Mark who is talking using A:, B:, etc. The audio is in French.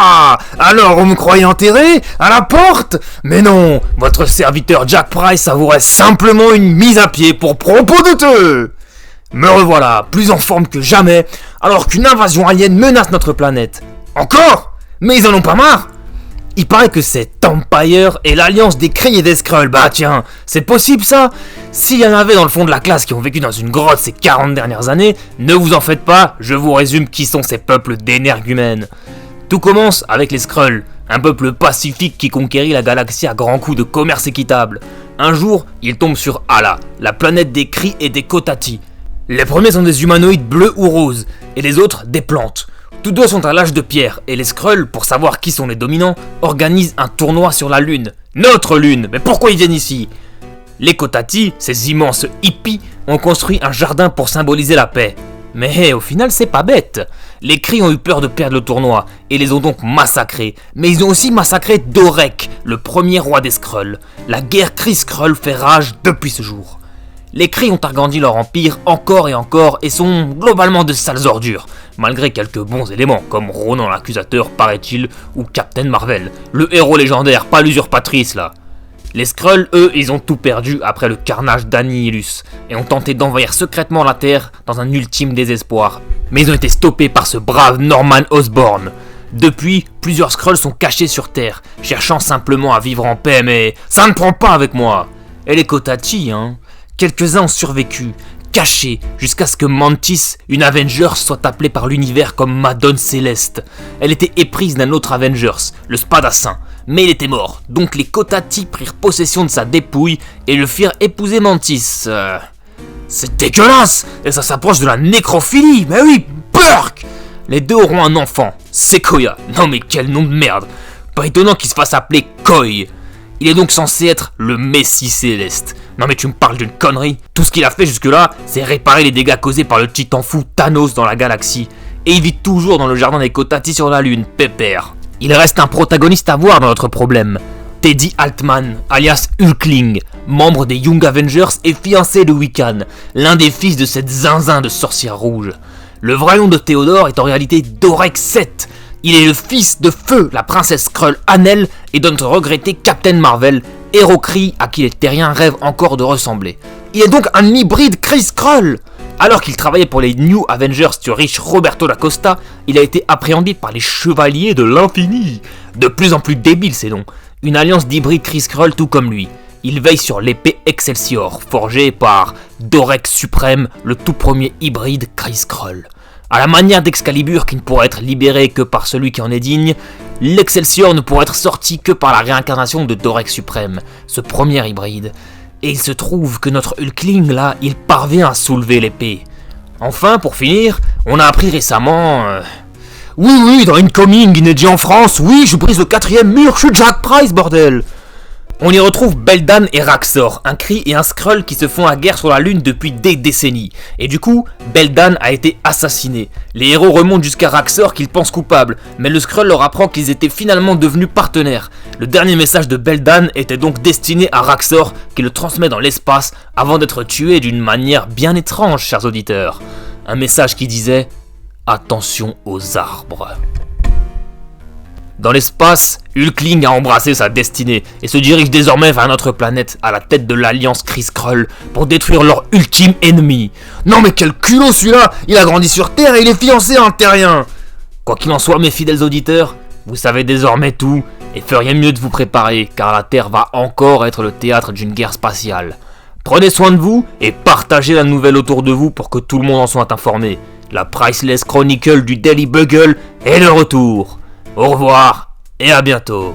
A: Ah, alors vous me croyez enterré à la porte? Mais non, votre serviteur Jack Price avouerait simplement une mise à pied pour propos douteux. Me revoilà, plus en forme que jamais, alors qu'une invasion alien menace notre planète. Encore? Mais ils en ont pas marre? Il paraît que c'est Empire et l'alliance des Kree et des Skrulls. Bah tiens, c'est possible ça? S'il y en avait dans le fond de la classe qui ont vécu dans une grotte ces 40 dernières années, ne vous en faites pas, je vous résume qui sont ces peuples d'énergumènes. Tout commence avec les Skrulls, un peuple pacifique qui conquérit la galaxie à grands coups de commerce équitable. Un jour, ils tombent sur Ala, la planète des Kree et des Kotati. Les premiers sont des humanoïdes bleus ou roses, et les autres des plantes. Tous deux sont à l'âge de pierre, et les Skrulls, pour savoir qui sont les dominants, organisent un tournoi sur la Lune. Notre Lune! Mais pourquoi ils viennent ici? Les Kotati, ces immenses hippies, ont construit un jardin pour symboliser la paix. Mais au final, c'est pas bête. Les Kree ont eu peur de perdre le tournoi, et les ont donc massacrés. Mais ils ont aussi massacré Dorek, le premier roi des Skrulls. La guerre Kree-Skrull fait rage depuis ce jour. Les Kree ont agrandi leur empire encore et sont globalement de sales ordures, malgré quelques bons éléments comme Ronan l'accusateur, paraît-il, ou Captain Marvel, le héros légendaire, pas l'usurpatrice là. Les Skrulls, eux, ils ont tout perdu après le carnage d'Annihilus, et ont tenté d'envahir secrètement la Terre dans un ultime désespoir. Mais ils ont été stoppés par ce brave Norman Osborn. Depuis, plusieurs Skrulls sont cachés sur Terre, cherchant simplement à vivre en paix, mais ça ne prend pas avec moi. Et les Kotati, hein. Quelques-uns ont survécu, cachés, jusqu'à ce que Mantis, une Avengers, soit appelée par l'univers comme Madone Céleste. Elle était éprise d'un autre Avengers, le Spadassin, mais il était mort, donc les Kotati prirent possession de sa dépouille et le firent épouser Mantis. C'est dégueulasse, et ça s'approche de la nécrophilie, mais oui, Burk! Les deux auront un enfant, Sequoia, non mais quel nom de merde, pas étonnant qu'il se fasse appeler Koi. Il est donc censé être le Messie Céleste. Non mais tu me parles d'une connerie. Tout ce qu'il a fait jusque-là, c'est réparer les dégâts causés par le titan fou Thanos dans la galaxie. Et il vit toujours dans le jardin des Kotati sur la Lune, pépère. Il reste un protagoniste à voir dans notre problème. Teddy Altman, alias Hulkling, membre des Young Avengers et fiancé de Wiccan, l'un des fils de cette zinzin de sorcière rouge. Le vrai nom de Théodore est en réalité Dorek 7. Il est le fils de Feu, la princesse Skrull Anel, et de notre regretté Captain Marvel, héros Kree à qui les terriens rêvent encore de ressembler. Il est donc un hybride Kree-Skrull. Alors qu'il travaillait pour les New Avengers du riche Roberto da Costa, il a été appréhendé par les Chevaliers de l'Infini. De plus en plus débiles ces noms. Une alliance d'hybrides Kree-Skrull tout comme lui. Il veille sur l'épée Excelsior, forgée par Dorek Suprême, le tout premier hybride Kree-Skrull. À la manière d'Excalibur qui ne pourra être libéré que par celui qui en est digne, l'Excelsior ne pourra être sorti que par la réincarnation de Dorek Suprême, ce premier hybride. Et il se trouve que notre Hulkling là, il parvient à soulever l'épée. Enfin, pour finir, on a appris récemment... Oui, dans Incoming, inédit en France, oui, je brise le 4e mur, je suis Jack Price, bordel. On y retrouve Beldan et Raxor, un Kree et un Skrull qui se font la guerre sur la Lune depuis des décennies. Et du coup, Beldan a été assassiné. Les héros remontent jusqu'à Raxor qu'ils pensent coupable, mais le Skrull leur apprend qu'ils étaient finalement devenus partenaires. Le dernier message de Beldan était donc destiné à Raxor, qui le transmet dans l'espace avant d'être tué d'une manière bien étrange, chers auditeurs. Un message qui disait « Attention aux arbres ». Dans l'espace, Hulkling a embrassé sa destinée et se dirige désormais vers notre planète à la tête de l'alliance Kree-Skrull pour détruire leur ultime ennemi. Non mais quel culot celui-là! Il a grandi sur Terre et il est fiancé à un terrien! Quoi qu'il en soit, mes fidèles auditeurs, vous savez désormais tout et feriez mieux de vous préparer car la Terre va encore être le théâtre d'une guerre spatiale. Prenez soin de vous et partagez la nouvelle autour de vous pour que tout le monde en soit informé. La Priceless Chronicle du Daily Bugle est de retour. Au revoir et à bientôt.